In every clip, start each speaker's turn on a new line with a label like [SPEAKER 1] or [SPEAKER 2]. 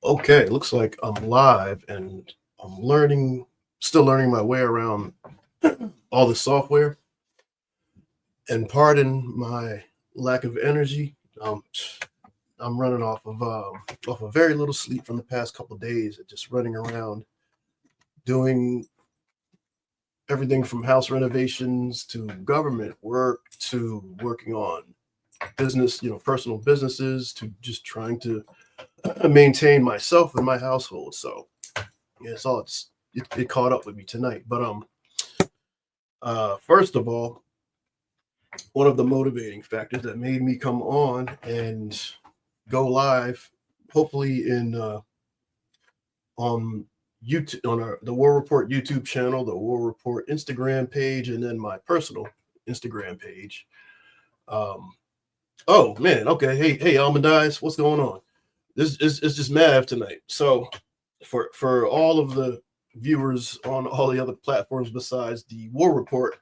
[SPEAKER 1] Okay, looks like I'm live and I'm still learning my way around all the software. And pardon my lack of energy. I'm running off of very little sleep from the past couple of days, just running around doing everything from house renovations to government work to working on business, personal businesses, to just trying to maintain myself and my household. So yeah, it caught up with me tonight. But first of all, one of the motivating factors that made me come on and go live, hopefully on YouTube, on the War Report YouTube channel, the War Report Instagram page, and then my personal Instagram page. Oh man, okay. Hey, Almadize, what's going on? This is it's just Mav tonight. So for all of the viewers on all the other platforms besides the War Report,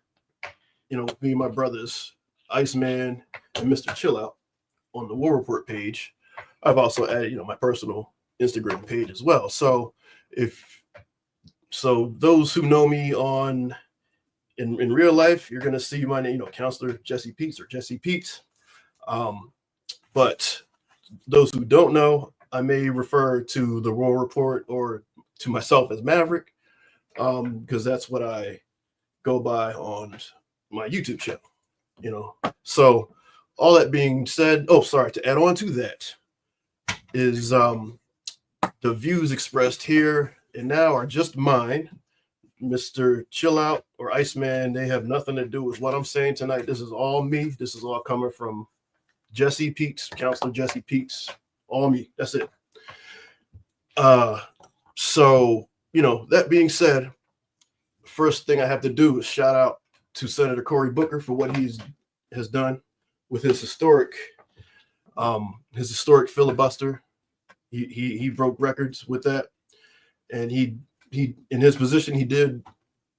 [SPEAKER 1] me and my brothers, Iceman and Mr. Chillout on the War Report page. I've also added, my personal Instagram page as well. So those who know me in real life, you're gonna see my name, Counselor Jesse Peets or Jesse Peets. But those who don't know, I may refer to the War Report or to myself as Maverick, because that's what I go by on my YouTube channel. So all that being said, to add on to that is the views expressed here and now are just mine. Mr. Chillout or Iceman, they have nothing to do with what I'm saying tonight. This is all me. This is all coming from Jesse Peets, Counselor Jesse Peets, all me. That's it. So that being said, first thing I have to do is shout out to Senator Cory Booker for what has done with his historic filibuster. He broke records with that, and he in his position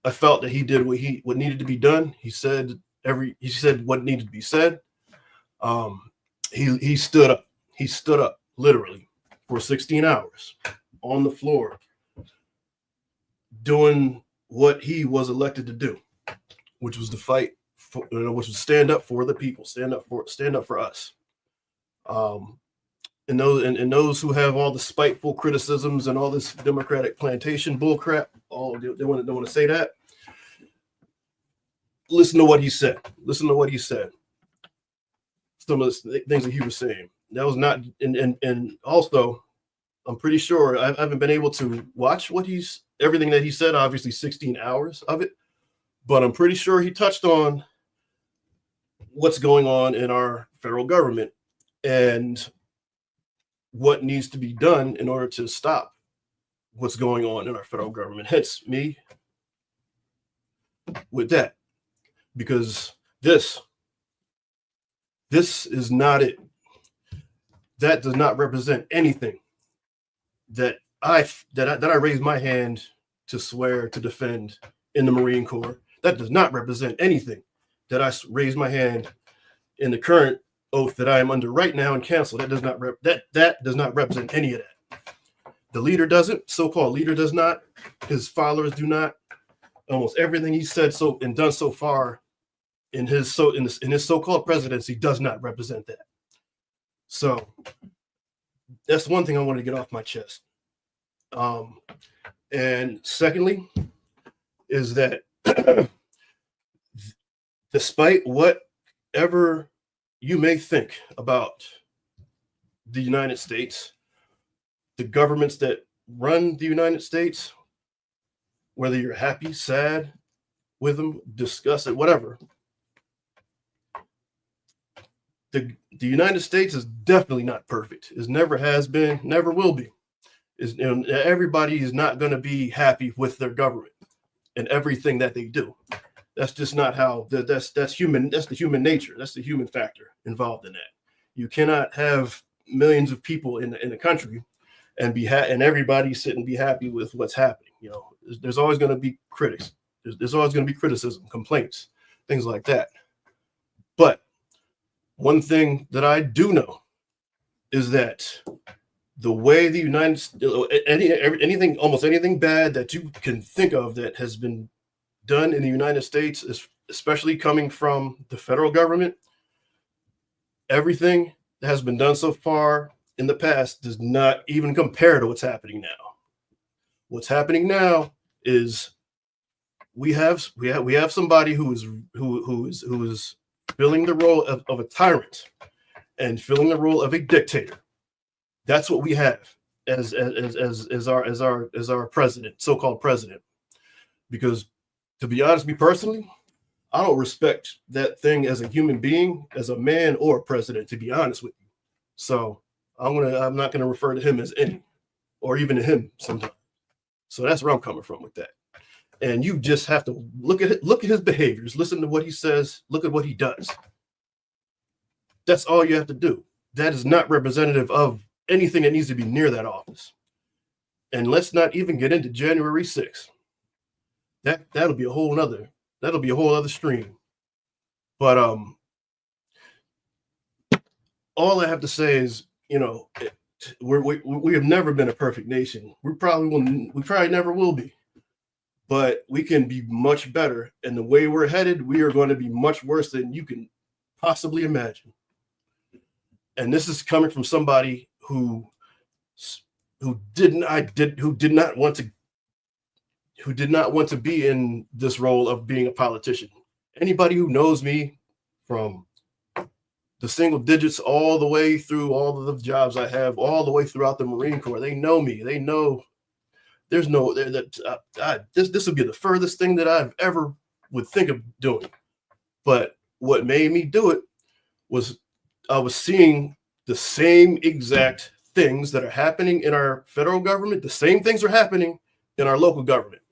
[SPEAKER 1] I felt that he did what needed to be done. He said what needed to be said. He stood up. He stood up literally for 16 hours on the floor, doing what he was elected to do, which was to fight for, which was stand up for the people, stand up for us. And those who have all the spiteful criticisms and all this Democratic plantation bullcrap, they want to say that. Listen to what he said. Some of the things that he was saying. That was not, and also, I'm pretty sure I haven't been able to watch everything that he said, obviously 16 hours of it, but I'm pretty sure he touched on what's going on in our federal government and what needs to be done in order to stop what's going on in our federal government. Hence me with that, because this is not it. That does not represent anything that I raised my hand to swear to defend in the Marine Corps. That does not represent anything that I raised my hand in the current oath that I am under right now and cancel. That does not represent any of that. The leader doesn't. So-called leader does not. His followers do not. Almost everything he said and done so far in his so-called presidency does not represent that. So that's one thing I wanted to get off my chest. And secondly, is that despite whatever you may think about the United States, the governments that run the United States, whether you're happy, sad with them, discuss it, whatever, the United States is definitely not perfect. It never has been, never will be. Everybody is not going to be happy with their government and everything that they do. That's just not how. That's human. That's the human nature. That's the human factor involved in that. You cannot have millions of people in the country and and everybody sit and be happy with what's happening. There's always going to be critics. There's always going to be criticism, complaints, things like that. But one thing that I do know is that the way the United anything, almost anything bad that you can think of that has been done in the United States, is especially coming from the federal government, everything that has been done so far in the past does not even compare to what's happening now. What's happening now is we have somebody who is filling the role of a tyrant and filling the role of a dictator. That's what we have as our president, so-called president. Because to be honest, me personally, I don't respect that thing as a human being, as a man or a president, to be honest with you. So I'm not gonna refer to him as any, or even to him sometimes. So that's where I'm coming from with that. And you just have to look at his behaviors, listen to what he says, look at what he does. That's all you have to do. That is not representative of anything that needs to be near that office. And let's not even get into January 6th. That'll be a whole other stream. But all I have to say is, we have never been a perfect nation. We probably never will be. But we can be much better. And the way we're headed, we are going to be much worse than you can possibly imagine. And this is coming from somebody who did not want to be in this role of being a politician. Anybody who knows me from the single digits all the way through all of the jobs I have, all the way throughout the Marine Corps, they know me. They know there's no this would be the furthest thing that I've ever would think of doing. But what made me do it was I was seeing the same exact things that are happening in our federal government. The same things are happening in our local government.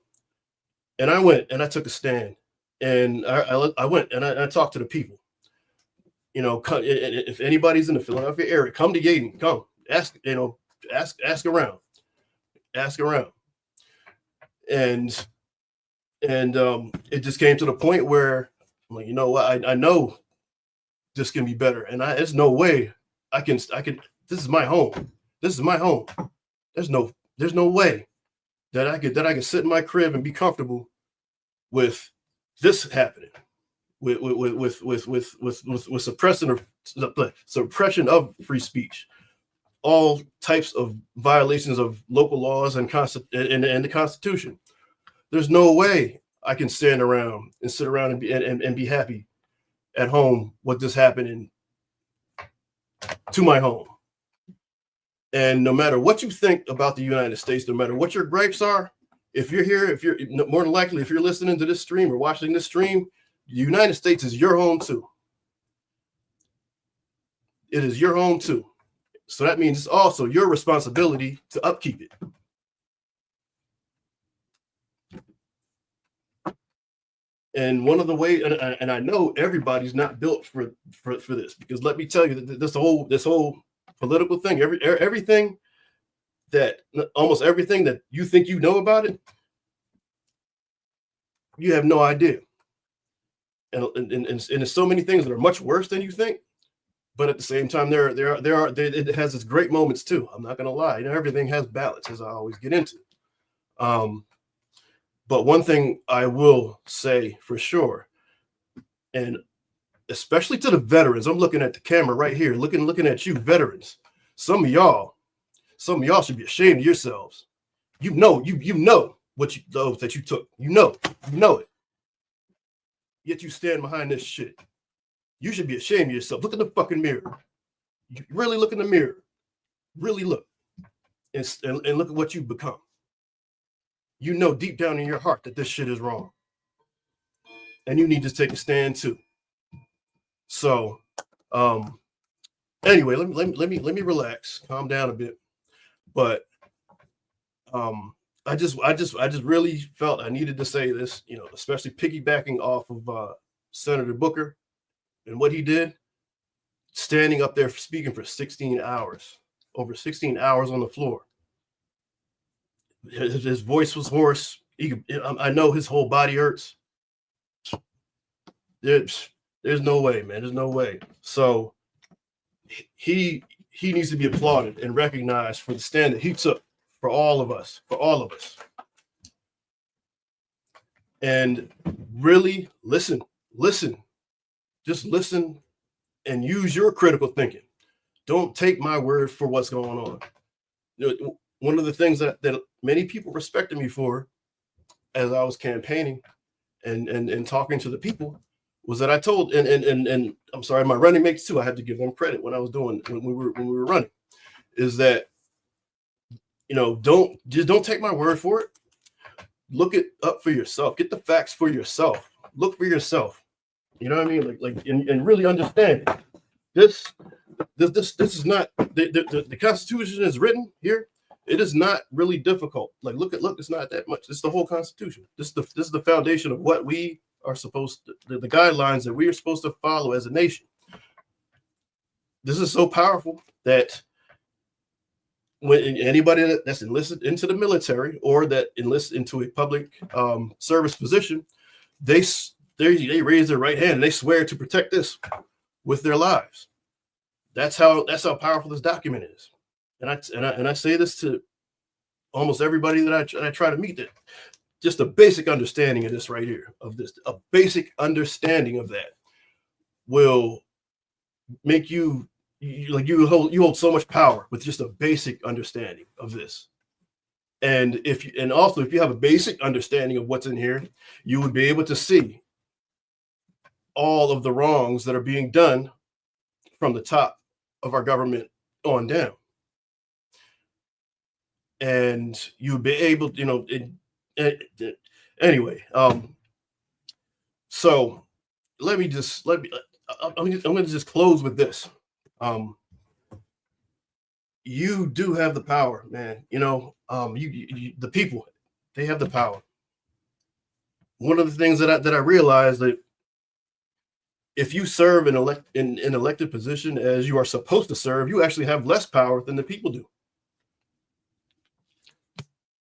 [SPEAKER 1] And I went and I took a stand, and I went and I talked to the people. If anybody's in the Philadelphia area, come to Yaden, come ask around. And it just came to the point where I'm like, you know what, I know this can be better, and there's no way I can. This is my home. There's no way that I could sit in my crib and be comfortable with this happening, with suppression of free speech, all types of violations of local laws and the Constitution. There's no way I can stand around and sit around and be happy at home with this happening to my home. And no matter what you think about the United States, no matter what your gripes are, if you're here, if you're more than likely, if you're listening to this stream or watching this stream, the United States is your home too. It is your home too. So that means it's also your responsibility to upkeep it. And one of the ways, and I know everybody's not built for this, because let me tell you that this whole political thing, almost everything that you think you know about it, you have no idea. And there's so many things that are much worse than you think. But at the same time, it has its great moments too. I'm not gonna lie. Everything has balance, as I always get into. But one thing I will say for sure, and especially to the veterans, I'm looking at the camera right here, looking at you, veterans. Some of y'all should be ashamed of yourselves. You know what that you took. You know it. Yet you stand behind this shit. You should be ashamed of yourself. Look in the fucking mirror. You really look in the mirror. Really look. And look at what you've become. You know deep down in your heart that this shit is wrong. And you need to take a stand too. So anyway, let me relax, calm down a bit. But I just really felt I needed to say this, especially piggybacking off of Senator Booker and what he did, standing up there speaking for 16 hours, over 16 hours on the floor. His voice was hoarse. I know his whole body hurts. There's no way, man. There's no way. So he he needs to be applauded and recognized for the stand that he took for all of us, And really listen, just listen and use your critical thinking. Don't take my word for what's going on. One of the things that many people respected me for as I was campaigning and talking to the people was that I told, and I'm sorry, my running mates too, I had to give them credit when we were running, is that, don't take my word for it. Look it up for yourself. Get the facts for yourself. Look for yourself. You know what I mean? And really understand it. This is not the Constitution is written here. It is not really difficult. Look, it's not that much. It's the whole Constitution. This is the foundation of what we are supposed to, the guidelines that we are supposed to follow as a nation. This is so powerful that when anybody that's enlisted into the military or that enlists into a public service position, they raise their right hand and they swear to protect this with their lives. That's how powerful this document is. And I say this to almost everybody that I try to meet, that just a basic understanding of this right here, a basic understanding of that will make you hold so much power with just a basic understanding of this. And if you have a basic understanding of what's in here, you would be able to see all of the wrongs that are being done from the top of our government on down. And you'd be able, anyway. So I'm going to just close with this. You do have the power, man. The people, they have the power. One of the things that I realized, that if you serve in an elected position as you are supposed to serve, you actually have less power than the people do.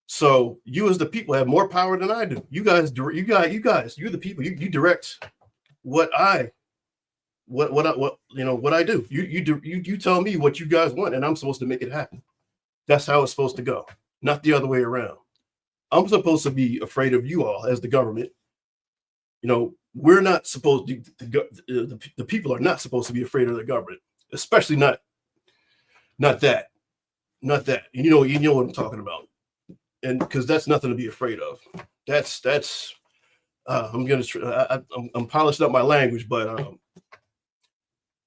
[SPEAKER 1] So you as the people have more power than I do. You guys, you're the people. You direct what I do. You tell me what you guys want, and I'm supposed to make it happen. That's how it's supposed to go, not the other way around. I'm supposed to be afraid of you all as the government. We're not supposed to. The people are not supposed to be afraid of the government, especially not that. You know what I'm talking about, and because that's nothing to be afraid of. I'm polishing up my language, but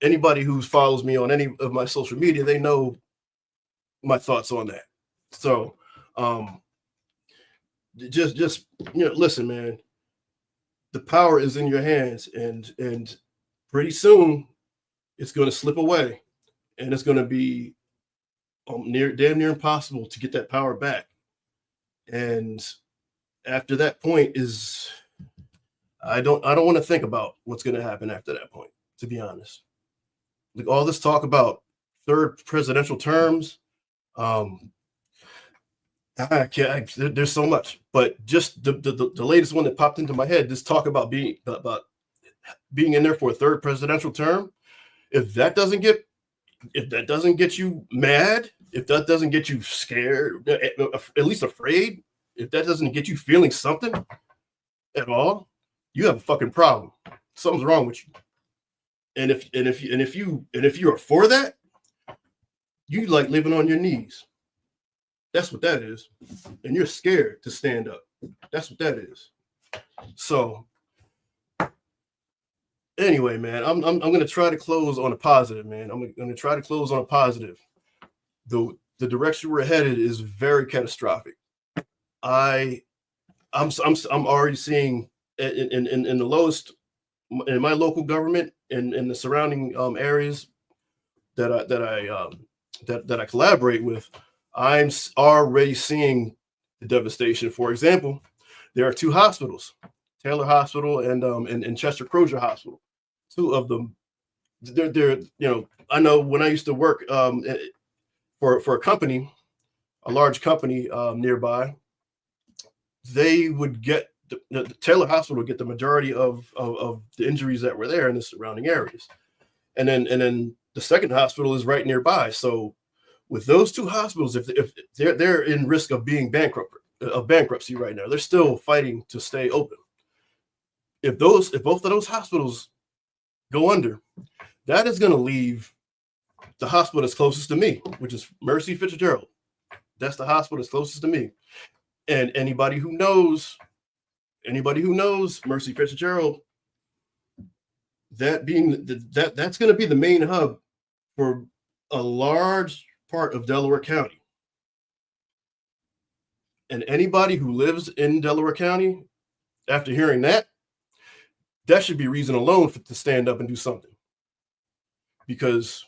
[SPEAKER 1] anybody who follows me on any of my social media, they know my thoughts on that. So, just listen, man. The power is in your hands, and pretty soon it's going to slip away, and it's going to be damn near impossible to get that power back. And after that point I don't want to think about what's going to happen after that point, to be honest. Like all this talk about third presidential terms, there's so much, but just the latest one that popped into my head, this talk about being in there for a third presidential term. If that doesn't get you mad, if that doesn't get you scared, at least afraid, if that doesn't get you feeling something at all, you have a fucking problem. Something's wrong with you. And if you are for that, you like living on your knees. That's what that is. And you're scared to stand up. That's what that is. So anyway, man, I'm going to try to close on a positive, man. I'm going to try to close on a positive. The direction we're headed is very catastrophic. I'm already seeing in the lowest, in my local government and in the surrounding areas that I collaborate with, I'm already seeing the devastation. For example, there are two hospitals, Taylor Hospital and Chester Crozier Hospital. Two of them, they're I know when I used to work for a company, a large company nearby, they would get the Taylor Hospital would get the majority of the injuries that were there in the surrounding areas, and then the second hospital is right nearby. So with those two hospitals, if they're in risk of being bankruptcy right now, they're still fighting to stay open. If both of those hospitals go under, that is going to leave the hospital that's closest to me, which is Mercy Fitzgerald. That's the hospital that's closest to me. And anybody who knows Mercy Fitzgerald, that's going to be the main hub for a large part of Delaware County. And anybody who lives in Delaware County, after hearing that should be reason alone to stand up and do something. Because,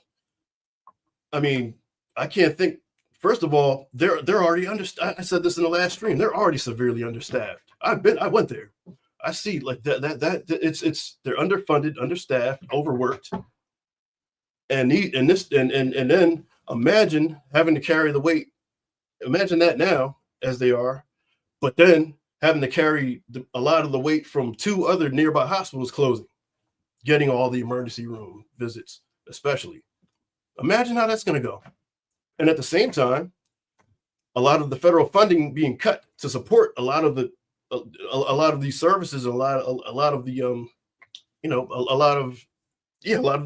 [SPEAKER 1] I mean, I can't think. First of all, they're already I said this in the last stream. They're already severely understaffed. I went there. I see like that they're underfunded, understaffed, overworked, and then imagine having to carry the weight. Imagine that now as they are, but then having to carry a lot of the weight from two other nearby hospitals closing, getting all the emergency room visits, especially. Imagine how that's going to go. And at the same time, a lot of the federal funding being cut to support a lot of these services, a lot of the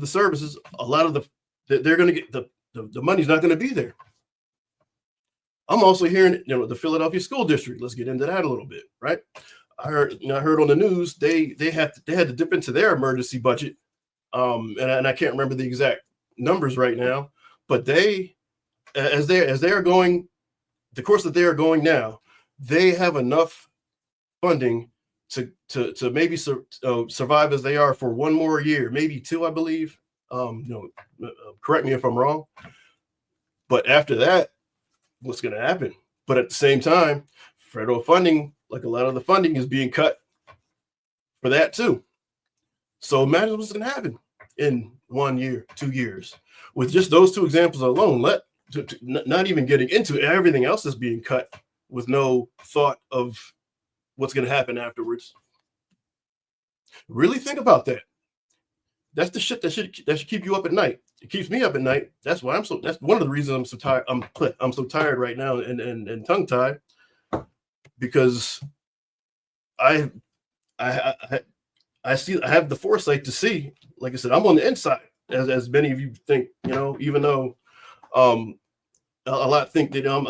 [SPEAKER 1] services, they're going to get the money's not going to be there. I'm also hearing, the Philadelphia School District. Let's get into that a little bit, right? I heard on the news they had to dip into their emergency budget, and I can't remember the exact numbers right now, but they, as they are going the course that they are going now, they have enough funding to maybe survive as they are for one more year, maybe two, I believe. Correct me if I'm wrong, but after that, what's going to happen? But at the same time, federal funding, like a lot of the funding, is being cut for that too. So imagine what's going to happen in 1 year, 2 years, with just those two examples alone. Not even getting into everything else that's being cut with no thought of what's going to happen afterwards. Really think about that. That's the shit that should keep you up at night. It keeps me up at night. That's why that's one of the reasons I'm so tired. I'm so tired right now and tongue tied, because I have the foresight to see. Like I said, I'm on the inside, as many of you think. Even though a lot think that I'm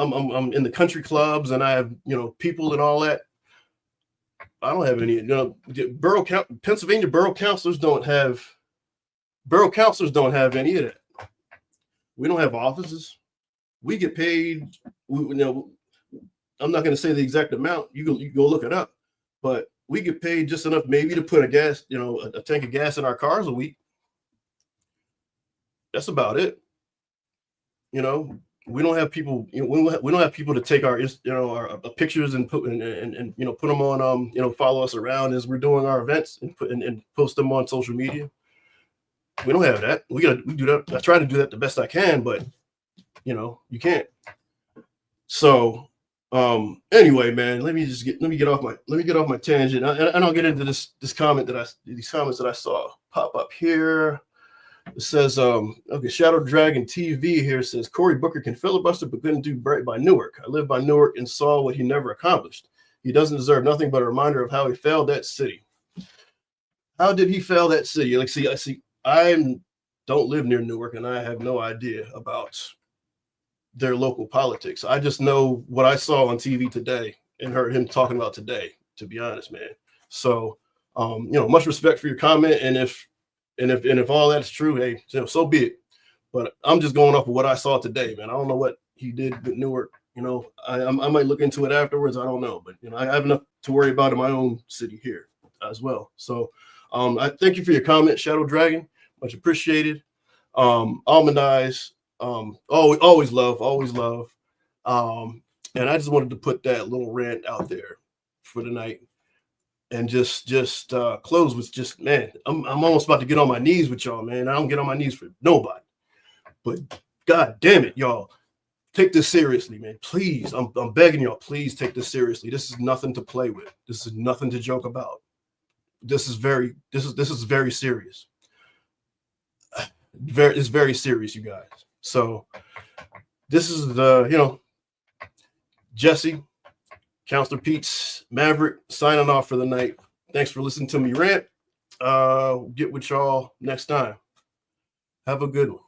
[SPEAKER 1] in the country clubs and I have people and all that. I don't have any. Pennsylvania borough councilors don't have any of that. We don't have offices. We get paid. I'm not going to say the exact amount. You go look it up, but we get paid just enough maybe to put a tank of gas in our cars a week. That's about it. We don't have people. We don't have people to take our pictures and put them on follow us around as we're doing our events and post them on social media. We don't have that. We do that. I try to do that the best I can, but you can't. So anyway, man, let me get off my tangent, and I'll get into these comments that I saw pop up here. It says, okay, Shadow Dragon TV here says Cory Booker can filibuster but couldn't do right by Newark. I live by Newark and saw what he never accomplished. He doesn't deserve nothing but a reminder of how he failed that city. How did he fail that city? I don't live near Newark, and I have no idea about their local politics. I just know what I saw on TV today and heard him talking about today, to be honest, man. So, much respect for your comment. And if all that's true, hey, so be it. But I'm just going off of what I saw today, man. I don't know what he did with Newark. I might look into it afterwards. I don't know, but I have enough to worry about in my own city here as well. So, I thank you for your comment, Shadow Dragon. Much appreciated. Almond Eyes, always love. And I just wanted to put that little rant out there for tonight, and just close with just, man, I'm almost about to get on my knees with y'all, man. I don't get on my knees for nobody, but God damn it, y'all, take this seriously, man. Please, I'm begging y'all, please take this seriously. This is nothing to play with. This is nothing to joke about. This is very serious. It's very serious, you guys. So this is the, Jesse, Counselor Pete's Maverick signing off for the night. Thanks for listening to me rant. Get with y'all next time. Have a good one.